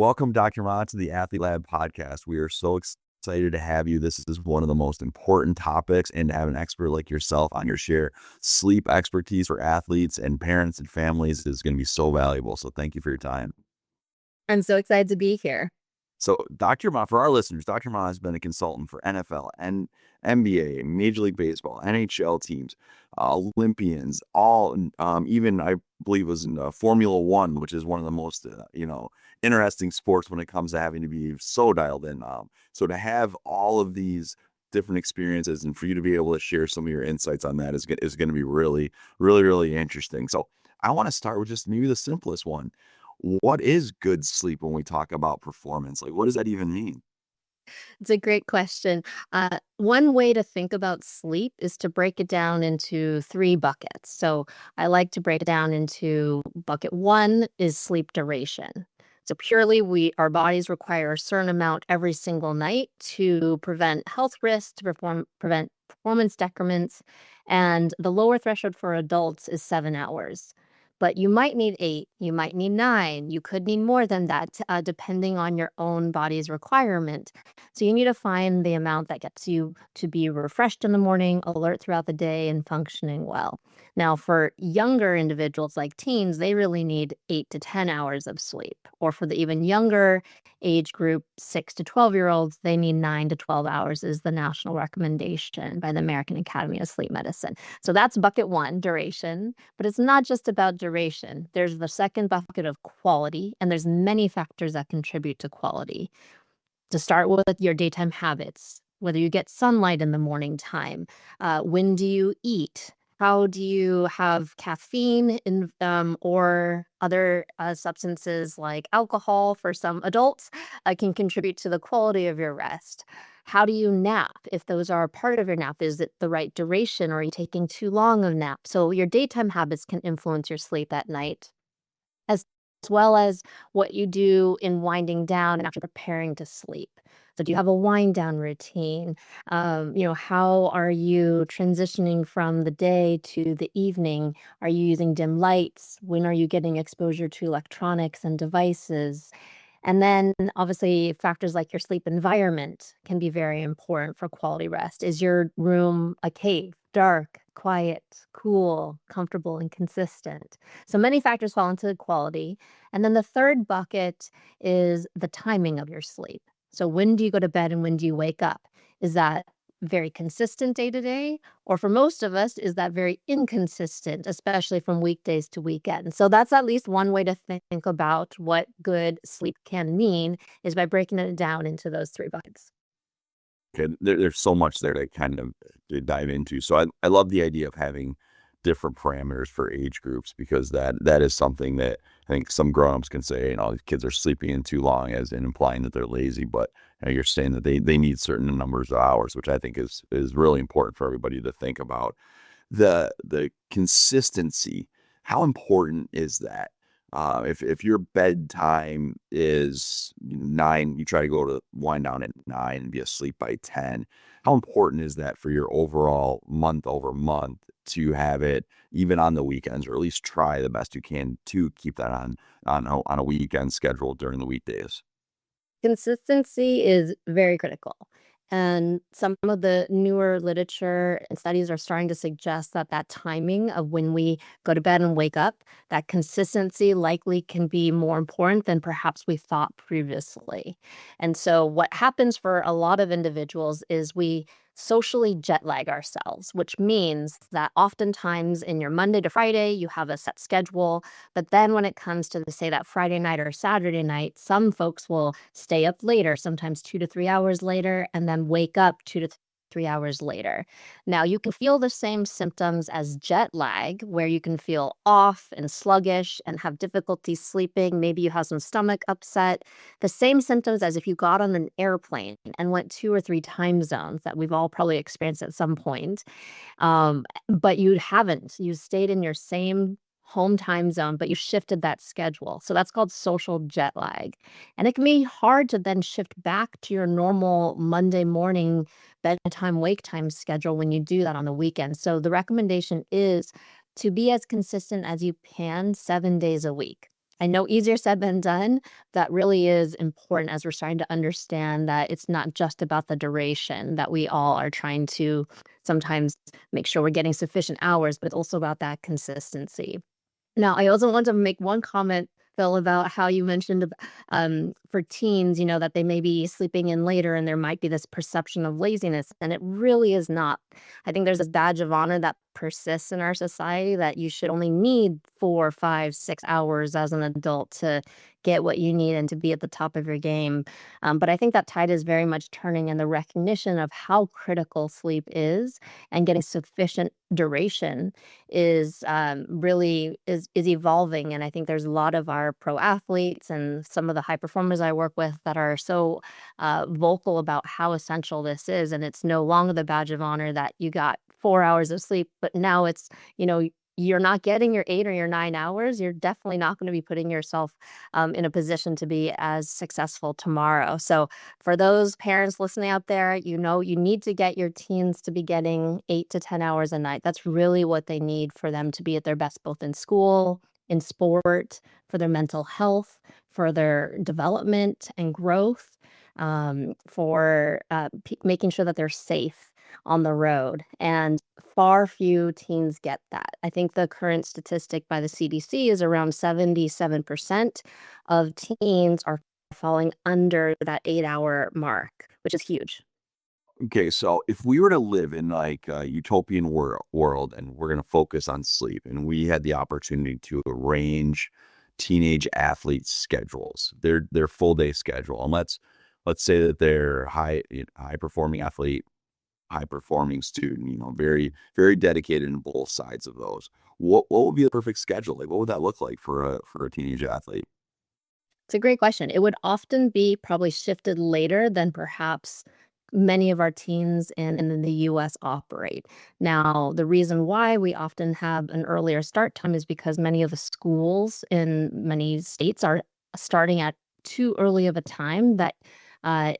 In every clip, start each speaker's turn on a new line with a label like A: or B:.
A: Welcome, Dr. Ma, to the Athlete Lab podcast. We are so excited to have you. This is one of the most important topics, and to have an expert like yourself on your share sleep expertise for athletes and parents and families is going to be so valuable. So thank you for your time.
B: I'm so excited to be here.
A: So, Dr. Ma, for our listeners, Dr. Ma has been a consultant for NFL and NBA, Major League Baseball, NHL teams, Olympians, all, even I believe was in Formula One, which is one of the most, interesting sports when it comes to having to be so dialed in. So to have all of these different experiences and for you to be able to share some of your insights on that is going to be really, really, really interesting. So I want to start with just maybe the simplest one. What is good sleep when we talk about performance? Like, what does that even mean?
B: It's a great question. One way to think about sleep is to break it down into three buckets. So I like to break it down into bucket one is sleep duration. So purely our bodies require a certain amount every single night to prevent health risks, to prevent performance decrements, and the lower threshold for adults is 7 hours. But you might need 8, you might need 9, you could need more than that, depending on your own body's requirement. So you need to find the amount that gets you to be refreshed in the morning, alert throughout the day, and functioning well. Now, for younger individuals like teens, they really need 8 to 10 hours of sleep. Or for the even younger age group, 6 to 12-year-olds, they need 9 to 12 hours is the national recommendation by the American Academy of Sleep Medicine. So that's bucket one, duration. But it's not just about duration. There's the second bucket of quality, and there's many factors that contribute to quality. To start with your daytime habits, whether you get sunlight in the morning time, when do you eat? How do you have caffeine or other substances like alcohol for some adults can contribute to the quality of your rest. How do you nap? If those are part of your nap, is it the right duration or are you taking too long of nap? So your daytime habits can influence your sleep at night, as well as what you do in winding down and after preparing to sleep. So do you have a wind down routine? How are you transitioning from the day to the evening? Are you using dim lights? When are you getting exposure to electronics and devices? And then obviously factors like your sleep environment can be very important for quality rest. Is your room a cave, dark, quiet, cool, comfortable, and consistent? So many factors fall into quality. And then the third bucket is the timing of your sleep. So when do you go to bed and when do you wake up? Is that very consistent day to day? Or for most of us, is that very inconsistent, especially from weekdays to weekends? So that's at least one way to think about what good sleep can mean is by breaking it down into those three buckets.
A: Okay, there's so much there to kind of to dive into. So I love the idea of having different parameters for age groups because that is something that I think some grown-ups can say, these kids are sleeping in too long as in implying that they're lazy, but you're saying that they need certain numbers of hours, which I think is really important for everybody to think about. The consistency, how important is that? If your bedtime is 9, you try to go to wind down at 9 and be asleep by 10. How important is that for your overall month over month to have it even on the weekends, or at least try the best you can to keep that on a weekend schedule during the weekdays?
B: Consistency is very critical. And some of the newer literature and studies are starting to suggest that timing of when we go to bed and wake up, that consistency likely can be more important than perhaps we thought previously. And so what happens for a lot of individuals is we socially jet lag ourselves, which means that oftentimes in your Monday to Friday, you have a set schedule. But then when it comes to say that Friday night or Saturday night, some folks will stay up later, sometimes 2 to 3 hours later, and then wake up 2 to 3 hours later. Now, you can feel the same symptoms as jet lag, where you can feel off and sluggish and have difficulty sleeping. Maybe you have some stomach upset. The same symptoms as if you got on an airplane and went 2 or 3 time zones that we've all probably experienced at some point. But you haven't. You stayed in your same home time zone, but you shifted that schedule. So that's called social jet lag. And it can be hard to then shift back to your normal Monday morning bedtime, wake time schedule when you do that on the weekend. So the recommendation is to be as consistent as you can 7 days a week. I know easier said than done. That really is important as we're starting to understand that it's not just about the duration, that we all are trying to sometimes make sure we're getting sufficient hours, but it's also about that consistency. Now, I also want to make one comment, Phil, about how you mentioned for teens, that they may be sleeping in later and there might be this perception of laziness, and it really is not. I think there's this badge of honor that persists in our society that you should only need 4, 5, 6 hours as an adult to get what you need and to be at the top of your game. But I think that tide is very much turning in the recognition of how critical sleep is, and getting sufficient duration really is evolving. And I think there's a lot of our pro athletes and some of the high performers I work with that are so vocal about how essential this is. And it's no longer the badge of honor that you got 4 hours of sleep, but now it's, you know, you're not getting your 8 or your 9 hours. You're definitely not going to be putting yourself in a position to be as successful tomorrow. So for those parents listening out there, you need to get your teens to be getting 8 to 10 hours a night. That's really what they need for them to be at their best, both in school, in sport, for their mental health, for their development and growth, for making sure that they're safe on the road. And far few teens get that. I think the current statistic by the CDC is around 77% of teens are falling under that 8-hour mark, which is huge.
A: Okay, so if we were to live in like a utopian world and we're going to focus on sleep and we had the opportunity to arrange teenage athletes' schedules, their full day schedule, and let's say that they're high performing athlete, high performing student, very very dedicated in both sides of those. What would be the perfect schedule? Like what would that look like for a teenage athlete?
B: It's a great question. It would often be probably shifted later than perhaps many of our teens in the US operate. Now, the reason why we often have an earlier start time is because many of the schools in many states are starting at too early of a time that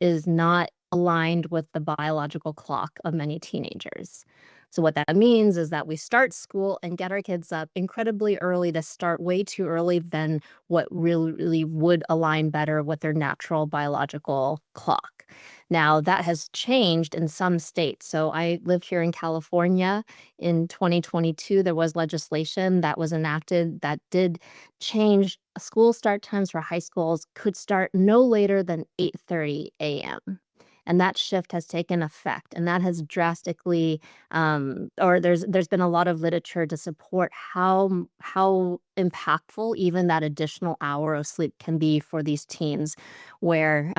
B: is not aligned with the biological clock of many teenagers. So what that means is that we start school and get our kids up incredibly early to start way too early than what really would align better with their natural biological clock. Now, that has changed in some states. So I live here in California. In 2022, there was legislation that was enacted that did change school start times for high schools could start no later than 8:30 a.m. And that shift has taken effect, and that has drastically, or there's been a lot of literature to support how impactful even that additional hour of sleep can be for these teens, where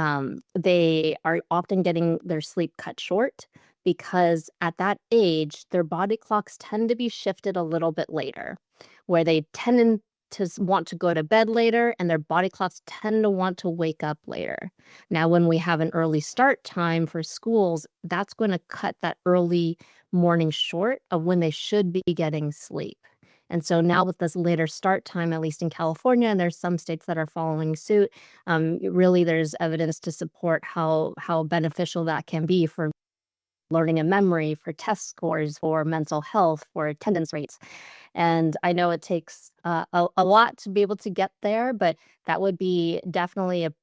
B: they are often getting their sleep cut short because at that age their body clocks tend to be shifted a little bit later, where they tend to want to go to bed later and their body clocks tend to want to wake up later. Now, when we have an early start time for schools, that's going to cut that early morning short of when they should be getting sleep. And so now with this later start time, at least in California, and there's some states that are following suit, really there's evidence to support how beneficial that can be for learning and memory, for test scores, for mental health, for attendance rates. And I know it takes a lot to be able to get there, but that would be definitely a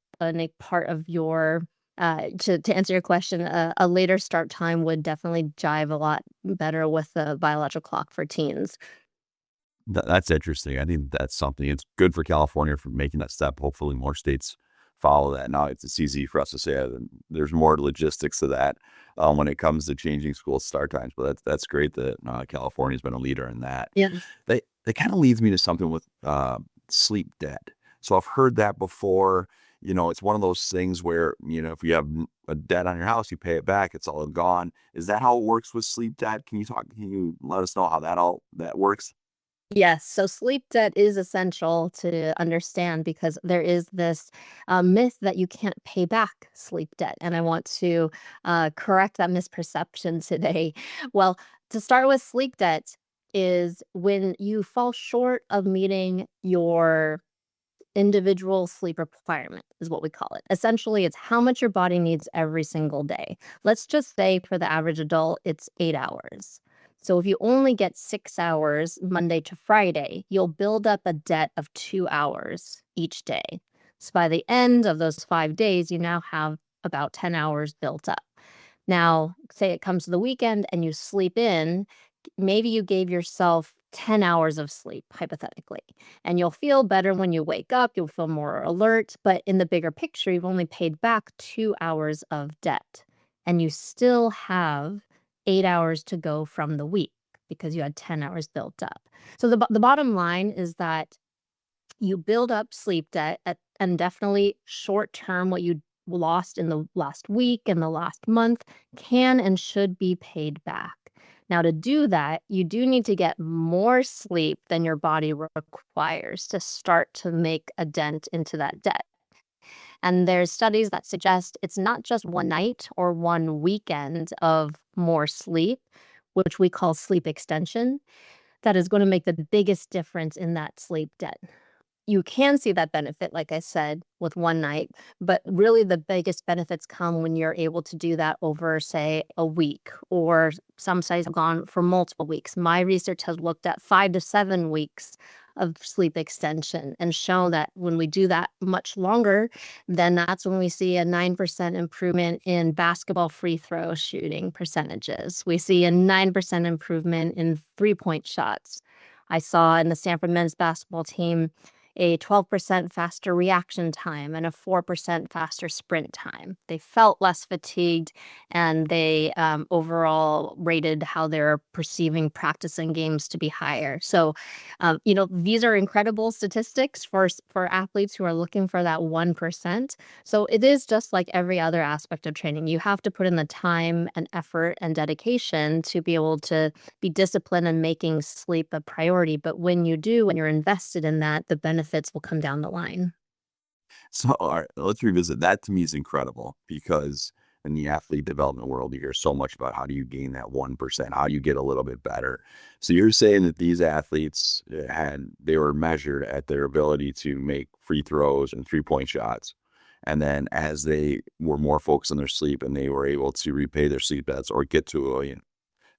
B: part of your to answer your question, a later start time would definitely jive a lot better with the biological clock for teens.
A: That's interesting. I think that's something. It's good for California for making that step. Hopefully, more states follow that. Now, it's easy for us to say there's more logistics to that when it comes to changing school start times. But that's great that California's been a leader in that.
B: Yes.
A: That kind of leads me to something with sleep debt. So I've heard that before. It's one of those things where if you have a debt on your house, you pay it back. It's all gone. Is that how it works with sleep debt? Can you talk? Can you let us know how that works?
B: Yes, so sleep debt is essential to understand because there is this myth that you can't pay back sleep debt. And I want to correct that misperception today. Well, to start with, sleep debt is when you fall short of meeting your individual sleep requirement, is what we call it. Essentially, it's how much your body needs every single day. Let's just say for the average adult, it's 8 hours. So if you only get 6 hours Monday to Friday, you'll build up a debt of 2 hours each day. So by the end of those 5 days, you now have about 10 hours built up. Now, say it comes to the weekend and you sleep in, maybe you gave yourself 10 hours of sleep, hypothetically, and you'll feel better when you wake up. You'll feel more alert. But in the bigger picture, you've only paid back 2 hours of debt, and you still have 8 hours to go from the week because you had 10 hours built up. So the bottom line is that you build up sleep debt and definitely short term, what you lost in the last week and the last month can and should be paid back. Now, to do that, you do need to get more sleep than your body requires to start to make a dent into that debt. And there's studies that suggest it's not just one night or one weekend of more sleep, which we call sleep extension, that is going to make the biggest difference in that sleep debt. You can see that benefit, like I said, with one night, but really the biggest benefits come when you're able to do that over, say, a week, or some studies have gone for multiple weeks. My research has looked at 5 to 7 weeks of sleep extension and shown that when we do that much longer, then that's when we see a 9% improvement in basketball free throw shooting percentages. We see a 9% improvement in 3-point shots. I saw in the Stanford men's basketball team a 12% faster reaction time and a 4% faster sprint time. They felt less fatigued, and they overall rated how they're perceiving practicing games to be higher. So, these are incredible statistics for athletes who are looking for that 1%. So it is just like every other aspect of training. You have to put in the time and effort and dedication to be able to be disciplined and making sleep a priority. But when you do, when you're invested in that, the benefits will come down the line.
A: So, all right, let's revisit. That to me is incredible because in the athlete development world, you hear so much about how do you gain that 1%, how do you get a little bit better. So you're saying that these athletes they were measured at their ability to make free throws and 3-point shots. And then as they were more focused on their sleep and they were able to repay their sleep debts or get to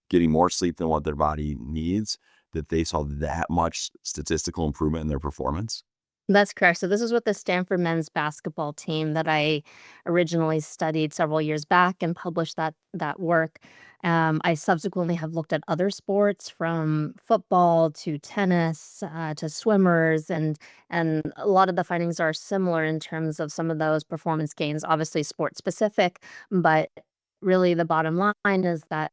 A: getting more sleep than what their body needs, that they saw that much statistical improvement in their performance.
B: That's correct. So this is with the Stanford men's basketball team that I originally studied several years back and published that work. I subsequently have looked at other sports from football to tennis to swimmers, and a lot of the findings are similar in terms of some of those performance gains. Obviously, sport specific, but really the bottom line is that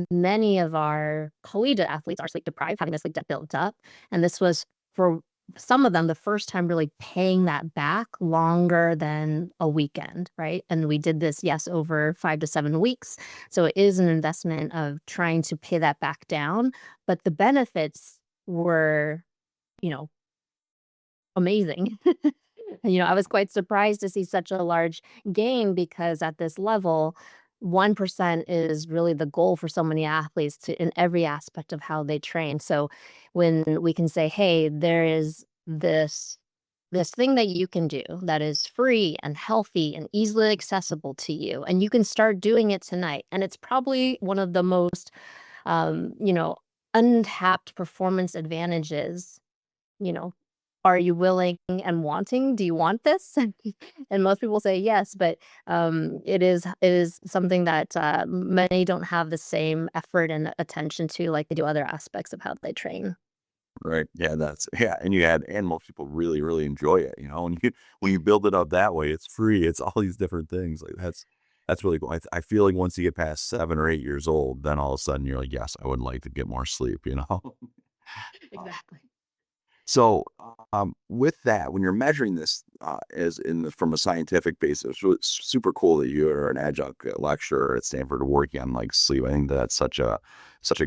B: many of our collegiate athletes are sleep deprived, having this sleep debt built up, and this was for some of them the first time really paying that back longer than a weekend, right? And we did this, yes, over 5 to 7 weeks. So it is an investment of trying to pay that back down. But the benefits were, you know, amazing. I was quite surprised to see such a large gain because at this level, 1% is really the goal for so many athletes in every aspect of how they train. So when we can say, hey, there is this thing that you can do that is free and healthy and easily accessible to you, and you can start doing it tonight. And it's probably one of the most, um, you know, untapped performance advantages. you know, are you willing and wanting? Do you want this? And most people say yes, but it is something that many don't have the same effort and attention to like they do other aspects of how they train.
A: Right. Yeah, and most people really, really enjoy it, when you build it up that way, it's free, it's all these different things. Like that's really cool. I feel like once you get past 7 or 8 years old, then all of a sudden you're like, yes, I would like to get more sleep. Uh,
B: Exactly.
A: So, with that, when you're measuring this from a scientific basis, so it's super cool that you're an adjunct lecturer at Stanford working on like sleep. I think that's such a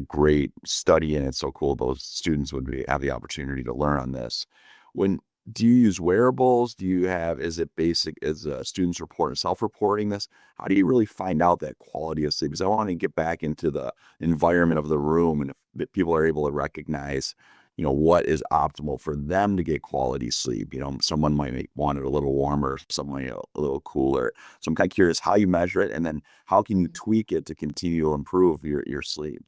A: great study, and it's so cool those students have the opportunity to learn on this. When do you use wearables? Is it basic? Is students self-reporting this? How do you really find out that quality of sleep? Because I want to get back into the environment of the room, and if people are able to recognize what is optimal for them to get quality sleep. Someone might want it a little warmer, someone a little cooler. So I'm kind of curious how you measure it, and then how can you tweak it to continue to improve your sleep?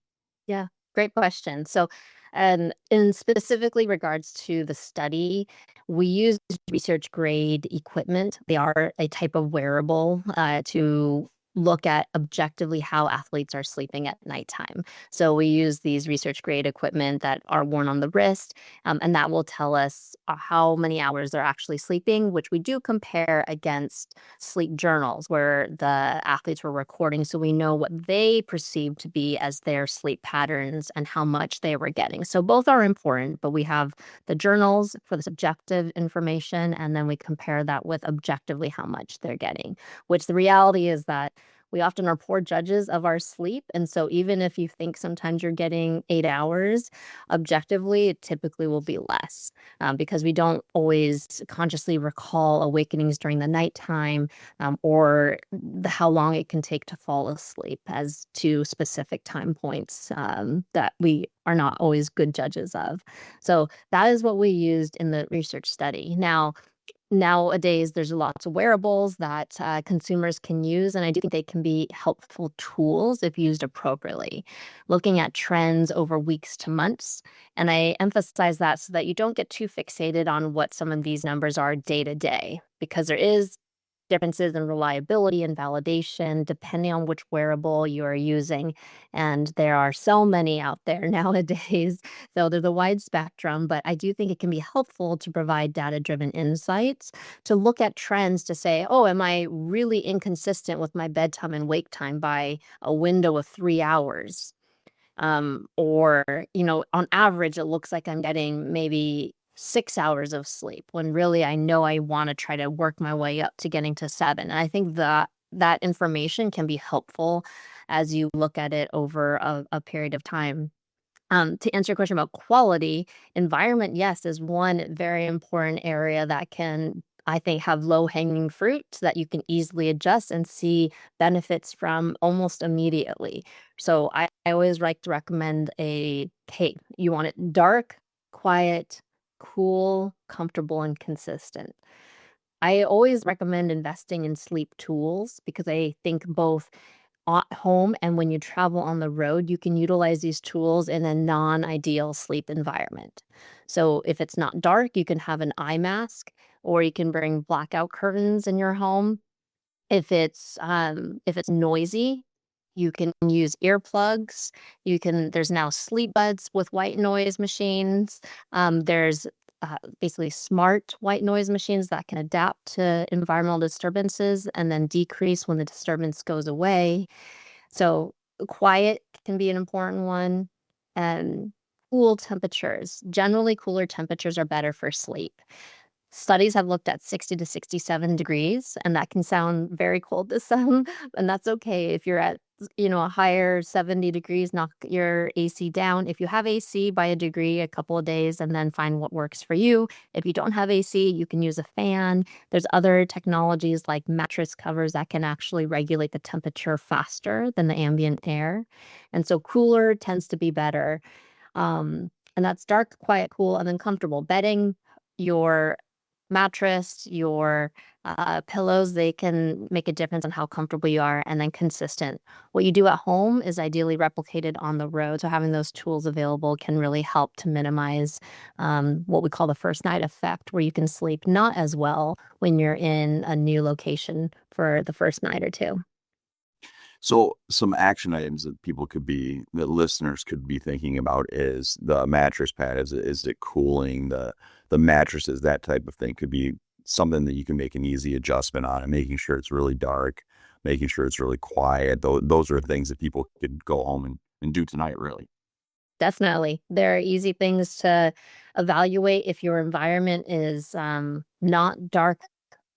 B: Yeah. Great question. So, in specifically regards to the study, we use research grade equipment. They are a type of wearable to look at objectively how athletes are sleeping at nighttime. So we use these research grade equipment that are worn on the wrist, and that will tell us how many hours they're actually sleeping, which we do compare against sleep journals where the athletes were recording. So we know what they perceive to be as their sleep patterns and how much they were getting. So both are important, but we have the journals for the subjective information, and then we compare that with objectively how much they're getting, which the reality is that we often are poor judges of our sleep. And so even if you think sometimes you're getting 8 hours, objectively, it typically will be less because we don't always consciously recall awakenings during the nighttime or how long it can take to fall asleep as to specific time points that we are not always good judges of. So that is what we used in the research study. Now, nowadays, there's lots of wearables that consumers can use, and I do think they can be helpful tools if used appropriately, looking at trends over weeks to months. And I emphasize that so that you don't get too fixated on what some of these numbers are day to day, because there is differences in reliability and validation depending on which wearable you are using. And there are so many out there nowadays. So there's a wide spectrum, but I do think it can be helpful to provide data driven insights to look at trends to say, oh, am I really inconsistent with my bedtime and wake time by a window of 3 hours? Or, on average, it looks like I'm getting maybe 6 hours of sleep when really I know I want to try to work my way up to getting to 7. And I think that information can be helpful as you look at it over a period of time. To answer your question about quality, environment, yes, is one very important area that can, I think, have low hanging fruit that you can easily adjust and see benefits from almost immediately. So I always like to recommend hey, you want it dark, quiet, cool, comfortable, and consistent. I always recommend investing in sleep tools because I think both at home and when you travel on the road, you can utilize these tools in a non-ideal sleep environment. So if it's not dark, you can have an eye mask or you can bring blackout curtains in your home. If it's noisy, you can use earplugs. There's now sleep buds with white noise machines. There's basically smart white noise machines that can adapt to environmental disturbances and then decrease when the disturbance goes away. So quiet can be an important one. And cool temperatures. Generally, cooler temperatures are better for sleep. Studies have looked at 60 to 67 degrees, and that can sound very cold to some, and that's okay. If you're at, a higher 70 degrees, knock your AC down. If you have AC, by a degree, a couple of days, and then find what works for you. If you don't have AC, you can use a fan. There's other technologies like mattress covers that can actually regulate the temperature faster than the ambient air. And so cooler tends to be better. And that's dark, quiet, cool, and then comfortable. Bedding, your mattress, your pillows, they can make a difference on how comfortable you are, and then consistent. What you do at home is ideally replicated on the road. So having those tools available can really help to minimize what we call the first night effect, where you can sleep not as well when you're in a new location for the first night or two.
A: So some action items that listeners could be thinking about is the mattress pad. Is it cooling? The mattresses, that type of thing could be something that you can make an easy adjustment on, and making sure it's really dark, making sure it's really quiet. Those are things that people could go home and do tonight, really.
B: Definitely. There are easy things to evaluate if your environment is not dark,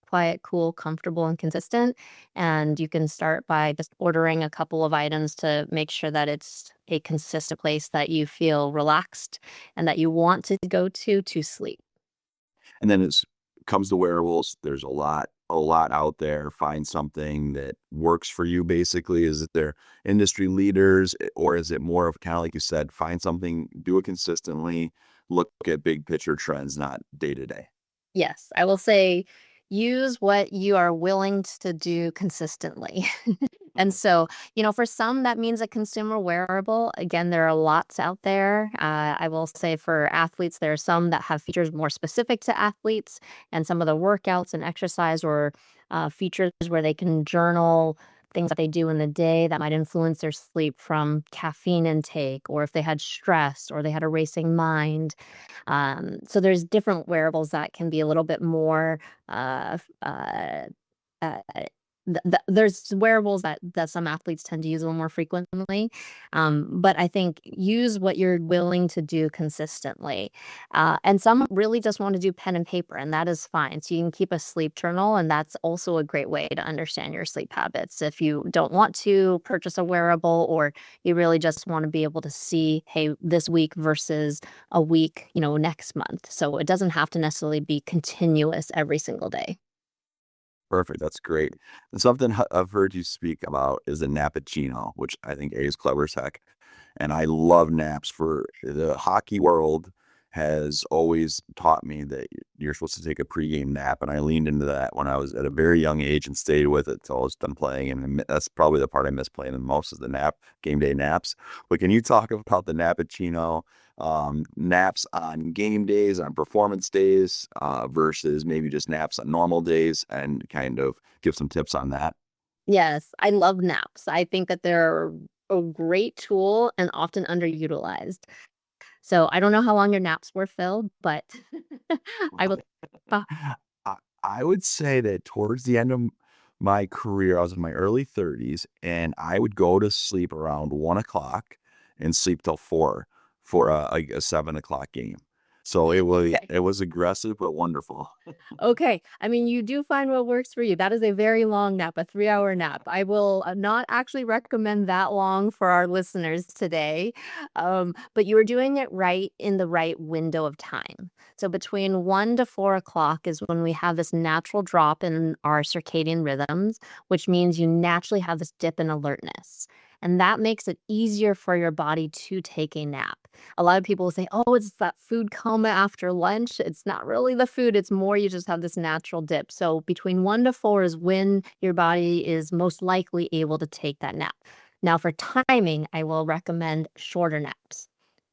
B: quiet, cool, comfortable, and consistent. And you can start by just ordering a couple of items to make sure that it's a consistent place that you feel relaxed and that you want to go to sleep.
A: And then it comes to wearables. There's a lot out there. Find something that works for you, basically. Is it their industry leaders, or is it more of kind of like you said, find something, do it consistently, look at big picture trends, not day to day?
B: Yes, I will say use what you are willing to do consistently. And so, for some, that means a consumer wearable. Again, there are lots out there. I will say for athletes, there are some that have features more specific to athletes, and some of the workouts and exercise or features where they can journal things that they do in the day that might influence their sleep from caffeine intake, or if they had stress or they had a racing mind. So there's different wearables that can be a little bit more uh, uh, uh, there's wearables that some athletes tend to use a little more frequently, but I think use what you're willing to do consistently. And some really just want to do pen and paper, and that is fine. So you can keep a sleep journal, and that's also a great way to understand your sleep habits. If you don't want to purchase a wearable, or you really just want to be able to see, hey, this week versus a week, next month. So it doesn't have to necessarily be continuous every single day.
A: Perfect. That's great. And something I've heard you speak about is a nappuccino, which I think is clever as heck. And I love naps. For the hockey world has always taught me that you're supposed to take a pregame nap, and I leaned into that when I was at a very young age and stayed with it till I was done playing. And that's probably the part I miss playing the most is the game day naps. But can you talk about the nappuccino, naps on game days, on performance days, versus maybe just naps on normal days, and kind of give some tips on that?
B: Yes, I love naps. I think that they're a great tool and often underutilized. So I don't know how long your naps were, Phil, but I will. uh,
A: I, I would say that towards the end of my career, I was in my early 30s, and I would go to sleep around 1 o'clock and sleep till four for a 7 o'clock game. So
B: Okay.
A: it was aggressive but wonderful.
B: Okay. I mean, you do find what works for you. That is a very long nap, a 3-hour nap. I will not actually recommend that long for our listeners today. But you are doing it right in the right window of time. So between 1 to 4 o'clock is when we have this natural drop in our circadian rhythms, which means you naturally have this dip in alertness. And that makes it easier for your body to take a nap. A lot of people say, "Oh, it's that food coma after lunch." It's not really the food, it's more you just have this natural dip. So between 1 to 4 is when your body is most likely able to take that nap. Now for timing, I will recommend shorter naps.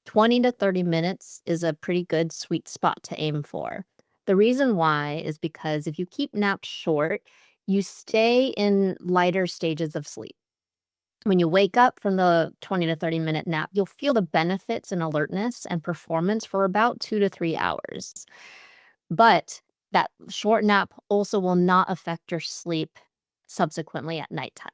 B: 20 to 30 minutes is a pretty good sweet spot to aim for. The reason why is because if you keep naps short, you stay in lighter stages of sleep. When you wake up from the 20 to 30-minute nap, you'll feel the benefits and alertness and performance for about 2 to 3 hours. But that short nap also will not affect your sleep subsequently at nighttime.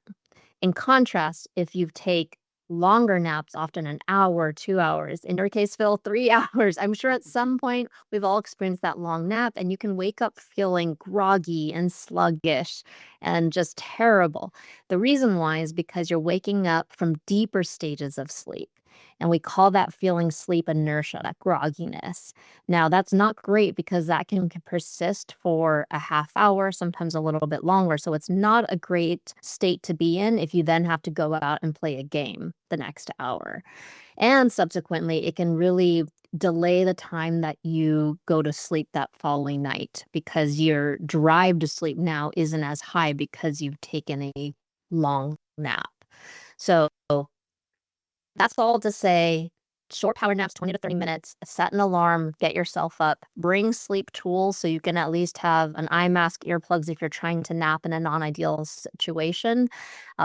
B: In contrast, if you take longer naps, often an hour, 2 hours, in your case, Phil, 3 hours, I'm sure at some point we've all experienced that long nap, and you can wake up feeling groggy and sluggish and just terrible. The reason why is because you're waking up from deeper stages of sleep. And we call that feeling sleep inertia, that grogginess. Now, that's not great because that can persist for a half hour, sometimes a little bit longer. So it's not a great state to be in if you then have to go out and play a game the next hour. And subsequently, it can really delay the time that you go to sleep that following night because your drive to sleep now isn't as high because you've taken a long nap. So that's all to say, short power naps, 20 to 30 minutes, set an alarm, get yourself up, bring sleep tools so you can at least have an eye mask, earplugs if you're trying to nap in a non-ideal situation,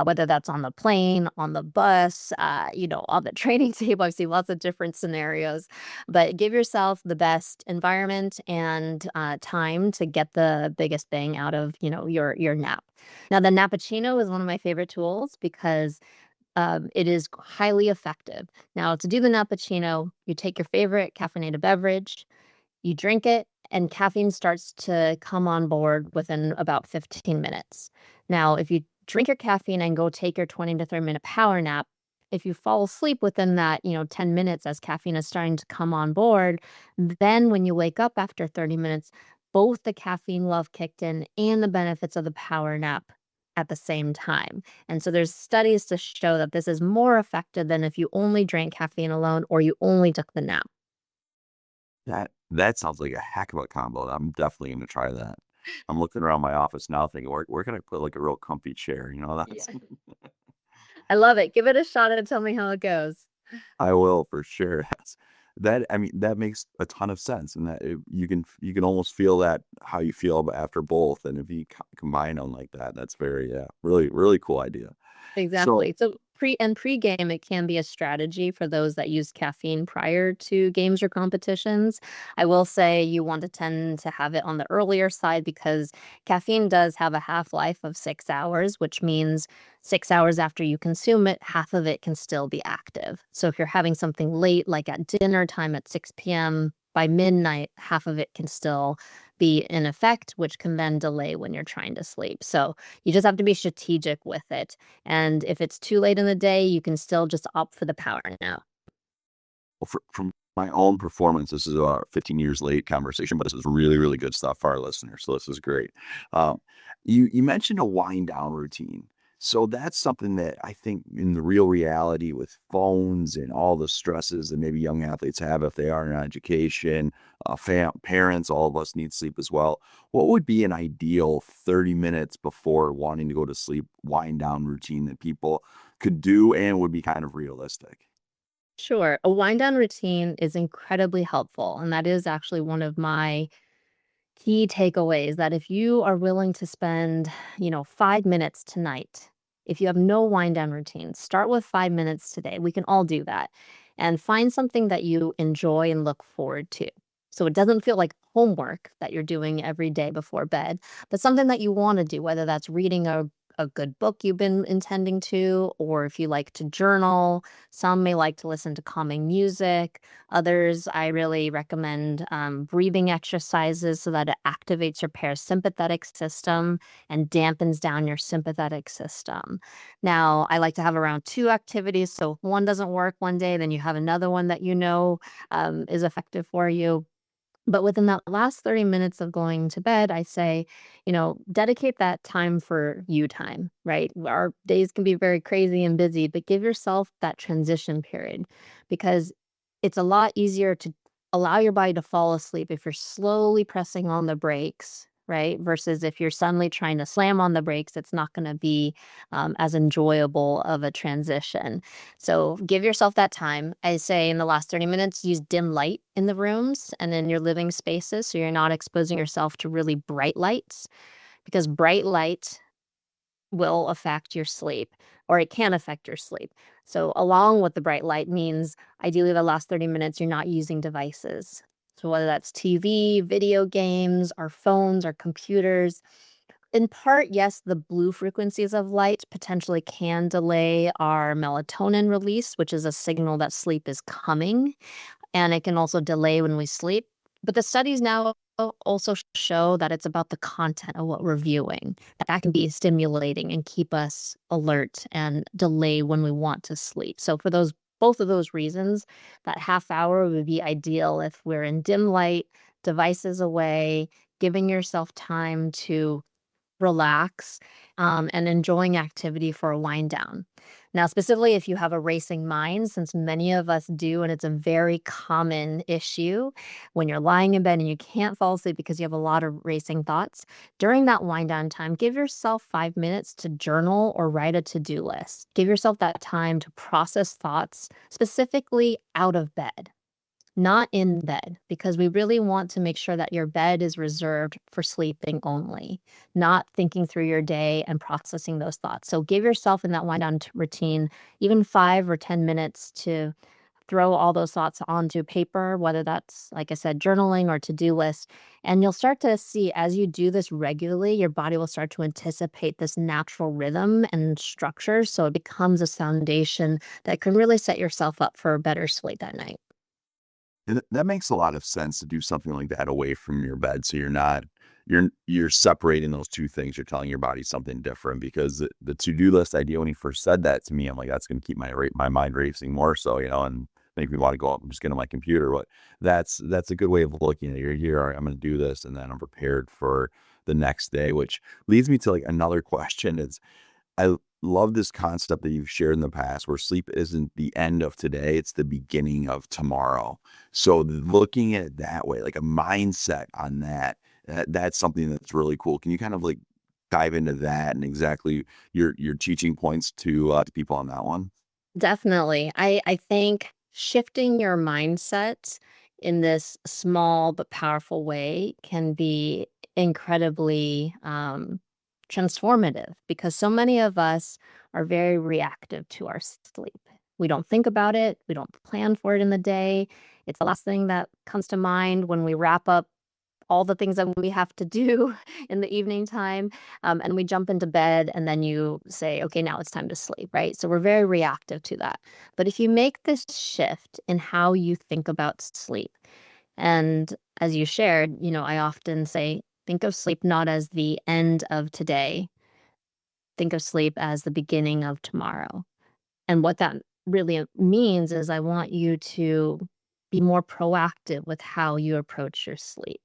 B: whether that's on the plane, on the bus, on the training table. I've seen lots of different scenarios, but give yourself the best environment and time to get the biggest bang out of, your nap. Now, the Nappuccino is one of my favorite tools because it is highly effective. Now, to do the nappuccino, you take your favorite caffeinated beverage, you drink it, and caffeine starts to come on board within about 15 minutes. Now, if you drink your caffeine and go take your 20 to 30-minute power nap, if you fall asleep within that, 10 minutes as caffeine is starting to come on board, then when you wake up after 30 minutes, both the caffeine love kicked in and the benefits of the power nap at the same time. And so there's studies to show that this is more effective than if you only drank caffeine alone or you only took the nap.
A: That sounds like a heck of a combo. I'm definitely going to try that. I'm looking around my office now thinking, where can I put like a real comfy chair? That's
B: Yeah. I love it. Give it a shot and tell me how it goes.
A: I will for sure. I mean, that makes a ton of sense, and you can almost feel that how you feel after both, and if you combine them like that, that's very yeah, really cool idea. So
B: Exactly. So pre-game, it can be a strategy for those that use caffeine prior to games or competitions. I will say you want to tend to have it on the earlier side because caffeine does have a half-life of 6 hours, which means 6 hours after you consume it, half of it can still be active. So if you're having something late, like at dinner time at 6 p.m., by midnight, half of it can still be in effect, which can then delay when you're trying to sleep. So you just have to be strategic with it. And if it's too late in the day, you can still just opt for the power nap.
A: from my own performance, this is a 15 years late conversation, but this is really good stuff for our listeners. So this is great. Um, you mentioned a wind down routine. So that's something that I think in the real reality with phones and all the stresses that maybe young athletes have if they are in education, parents, all of us need sleep as well. What would be an ideal 30 minutes before wanting to go to sleep wind down routine that people could do and would be kind of realistic?
B: Sure. A wind down routine is incredibly helpful. And that is actually one of my key takeaways that if you are willing to spend, 5 minutes tonight, if you have no wind down routine, start with 5 minutes today. We can all do that. And find something that you enjoy and look forward to. So it doesn't feel like homework that you're doing every day before bed, but something that you want to do, whether that's reading a good book you've been intending to, or if you like to journal. Some may like to listen to calming music. Others, I really recommend breathing exercises so that it activates your parasympathetic system and dampens down your sympathetic system. Now, I like to have around two activities. So if one doesn't work one day, then you have another one that is effective for you. But within that last 30 minutes of going to bed, I say, dedicate that time for you time, right? Our days can be very crazy and busy, but give yourself that transition period because it's a lot easier to allow your body to fall asleep if you're slowly pressing on the brakes, right? Versus if you're suddenly trying to slam on the brakes, it's not going to be as enjoyable of a transition. So give yourself that time. I say in the last 30 minutes, use dim light in the rooms and in your living spaces so you're not exposing yourself to really bright lights because bright light will affect your sleep or it can affect your sleep. So, along with the bright light means ideally the last 30 minutes you're not using devices. So, whether that's TV, video games, our phones, our computers, in part, yes, the blue frequencies of light potentially can delay our melatonin release, which is a signal that sleep is coming, and it can also delay when we sleep. But the studies now also show that it's about the content of what we're viewing. That can be stimulating and keep us alert and delay when we want to sleep. So for those both of those reasons, that half hour would be ideal if we're in dim light, devices away, giving yourself time to relax, and enjoying activity for a wind down. Now, specifically, if you have a racing mind, since many of us do, and it's a very common issue when you're lying in bed and you can't fall asleep because you have a lot of racing thoughts, during that wind down time, give yourself 5 minutes to journal or write a to do list. Give yourself that time to process thoughts, specifically out of bed. Not in bed, because we really want to make sure that your bed is reserved for sleeping only, not thinking through your day and processing those thoughts. So give yourself in that wind down routine even 5 or 10 minutes to throw all those thoughts onto paper, whether that's, like I said, journaling or to do list. And you'll start to see as you do this regularly, your body will start to anticipate this natural rhythm and structure. So it becomes a foundation that can really set yourself up for a better sleep that night.
A: And that makes a lot of sense to do something like that away from your bed, so you're separating those 2 things, you're telling your body something different because the to-do list idea when he first said that to me, I'm like, "That's gonna keep my mind racing more so," and make me wanna go up and just get on my computer, but that's a good way of looking at it. You're here, "Alright, I'm gonna do this, and then I'm prepared for the next day," which leads me to, like, another question is I love this concept that you've shared in the past where sleep isn't the end of today, it's the beginning of tomorrow. So looking at it that way, like a mindset on that, That's something that's really cool. Can you kind of like dive into that and exactly your teaching points to people on that one?
B: Definitely. I think shifting your mindset in this small but powerful way can be incredibly transformative because so many of us are very reactive to our sleep. We don't think about it, we don't plan for it in the day. It's the last thing that comes to mind when we wrap up all the things that we have to do in the evening time, and we jump into bed, and then you say, "Okay, now it's time to sleep," right? So we're very reactive to that. But if you make this shift in how you think about sleep, and as you shared, I often say, think of sleep not as the end of today, think of sleep as the beginning of tomorrow. And what that really means is I want you to be more proactive with how you approach your sleep,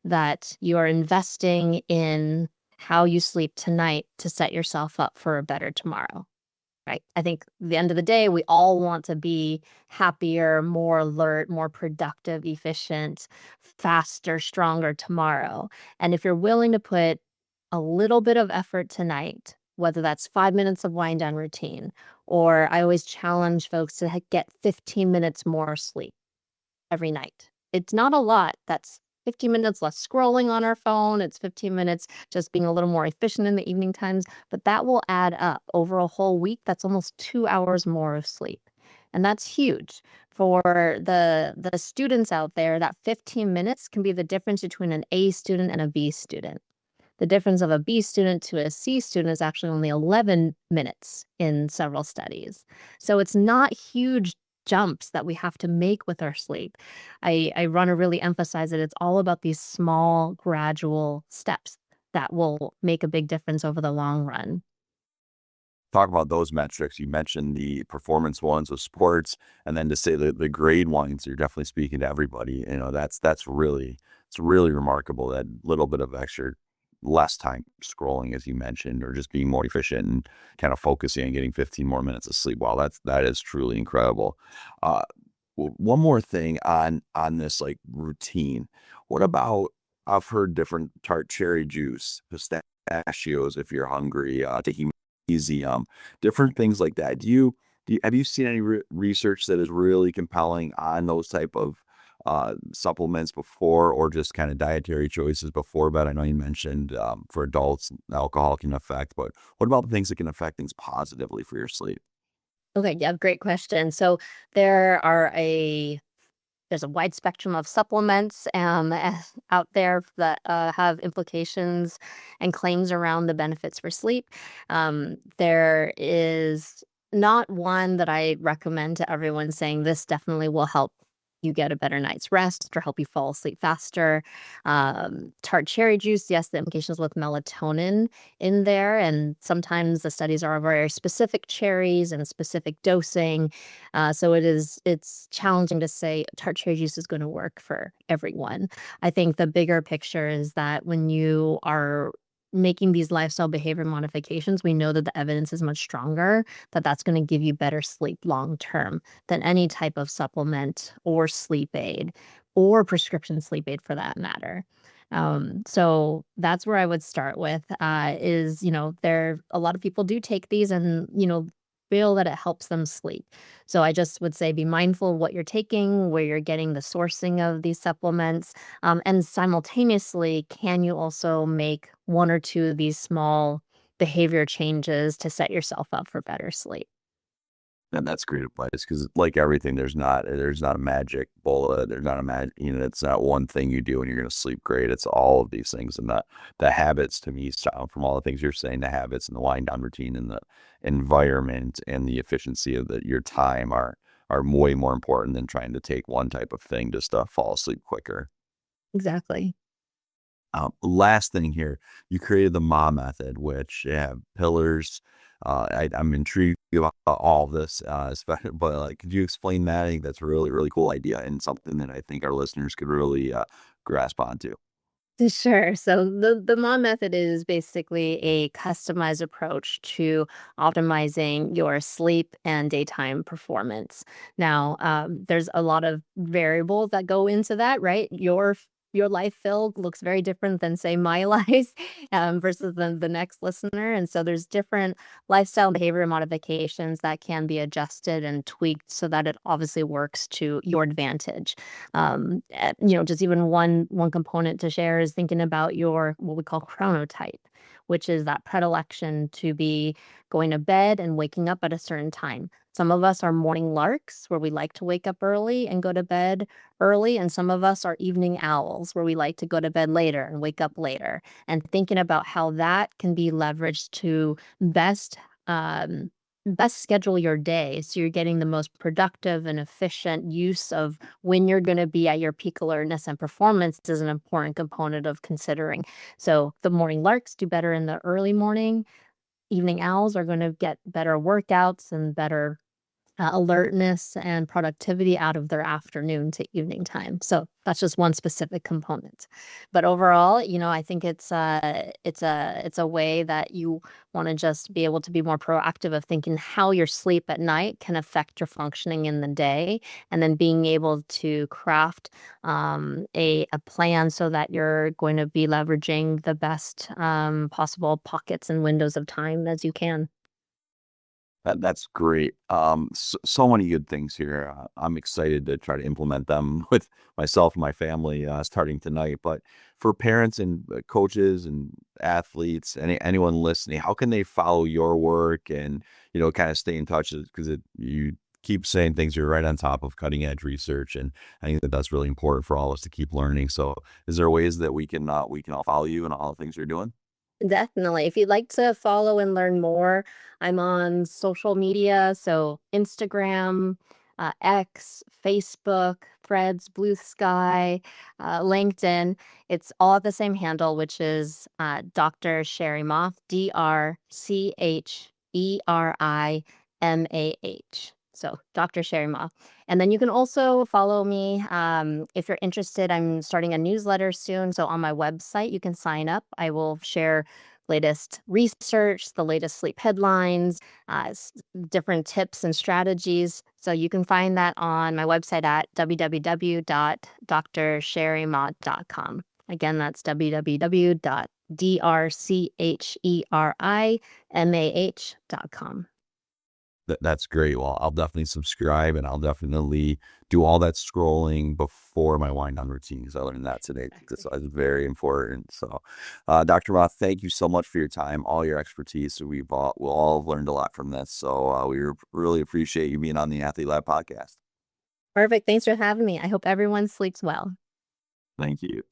B: that you are investing in how you sleep tonight to set yourself up for a better tomorrow. Right. I think at the end of the day, we all want to be happier, more alert, more productive, efficient, faster, stronger tomorrow. And if you're willing to put a little bit of effort tonight, whether that's 5 minutes of wind down routine, or I always challenge folks to get 15 minutes more sleep every night. It's not a lot. That's 15 minutes less scrolling on our phone. It's 15 minutes just being a little more efficient in the evening times, but that will add up over a whole week. That's almost 2 hours more of sleep. And that's huge for the students out there. That 15 minutes can be the difference between an A student and a B student. The difference of a B student to a C student is actually only 11 minutes in several studies. So it's not huge jumps that we have to make with our sleep. I want to really emphasize that it's all about these small, gradual steps that will make a big difference over the long run.
A: Talk about those metrics. You mentioned the performance ones of sports, and then to say the grade ones, you're definitely speaking to everybody. That's really it's really remarkable that little bit of extra less time scrolling, as you mentioned, or just being more efficient and kind of focusing on getting 15 more minutes of sleep. Wow, that is truly incredible. Uh, one more thing on this like routine. What about I've heard different tart cherry juice, pistachios if you're hungry, taking easy, different things like that. Have you seen any research that is really compelling on those type of supplements before, or just kind of dietary choices before bed? I know you mentioned for adults, alcohol can affect, but what about the things that can affect things positively for your sleep?
B: Okay, yeah, great question. So there are a there's a wide spectrum of supplements out there that have implications and claims around the benefits for sleep. There is not one that I recommend to everyone saying this definitely will help you get a better night's rest or help you fall asleep faster. Tart cherry juice, yes, the implications with melatonin in there. And sometimes the studies are very specific cherries and specific dosing. So it's challenging to say tart cherry juice is going to work for everyone. I think the bigger picture is that when you are making these lifestyle behavior modifications, we know that the evidence is much stronger that that's going to give you better sleep long term than any type of supplement or sleep aid or prescription sleep aid for that matter. So that's where I would start with is, there a lot of people do take these and, feel that it helps them sleep. So I just would say be mindful of what you're taking, where you're getting the sourcing of these supplements. And simultaneously, can you also make one or two of these small behavior changes to set yourself up for better sleep?
A: And that's great advice because, like everything, there's not a magic bullet. There's not a it's not one thing you do and you're going to sleep great. It's all of these things, and the habits to me sound from all the things you're saying, the habits and the wind down routine and the environment and the efficiency of your time are way more important than trying to take one type of thing just to fall asleep quicker.
B: Exactly.
A: Last thing here, you created the Ma method, which have pillars. I'm intrigued about all of this, especially, but like, could you explain that? I think that's a really, really cool idea and something that I think our listeners could really grasp onto.
B: Sure. So the MOM method is basically a customized approach to optimizing your sleep and daytime performance. Now, there's a lot of variables that go into that, right? Your your life, Phil, looks very different than, say, my life, versus the next listener. And so there's different lifestyle and behavior modifications that can be adjusted and tweaked so that it obviously works to your advantage. Just even one component to share is thinking about your what we call chronotype, which is that predilection to be going to bed and waking up at a certain time. Some of us are morning larks, where we like to wake up early and go to bed early, and some of us are evening owls, where we like to go to bed later and wake up later. And thinking about how that can be leveraged to um, best schedule your day so you're getting the most productive and efficient use of when you're going to be at your peak alertness and performance is an important component of considering. So the morning larks do better in the early morning. Evening owls are going to get better workouts and better alertness and productivity out of their afternoon to evening time. So that's just one specific component. But overall, I think it's a way that you want to just be able to be more proactive of thinking how your sleep at night can affect your functioning in the day, and then being able to craft a plan so that you're going to be leveraging the best possible pockets and windows of time as you can.
A: That's great. So many good things here. I'm excited to try to implement them with myself and my family starting tonight. But for parents and coaches and athletes, anyone listening, how can they follow your work and kind of stay in touch? Because you keep saying things. You're right on top of cutting edge research, and I think that that's really important for all of us to keep learning. So, is there ways that we can all follow you and all the things you're doing?
B: Definitely. If you'd like to follow and learn more, I'm on social media. So Instagram, X, Facebook, Threads, Blue Sky, LinkedIn. It's all at the same handle, which is Dr. Cheri Mah, DrCherimah. So Dr. Cheri Mah. And then you can also follow me if you're interested. I'm starting a newsletter soon. So on my website, you can sign up. I will share latest research, the latest sleep headlines, different tips and strategies. So you can find that on my website at www.drcherimah.com. Again, that's www.drcherimah.com.
A: That's great. Well, I'll definitely subscribe and I'll definitely do all that scrolling before my wind down routine because I learned that today. That's very important. So, Dr. Roth, thank you so much for your time, all your expertise. So we'll all have learned a lot from this. So really appreciate you being on the Athlete Lab podcast.
B: Perfect. Thanks for having me. I hope everyone sleeps well.
A: Thank you.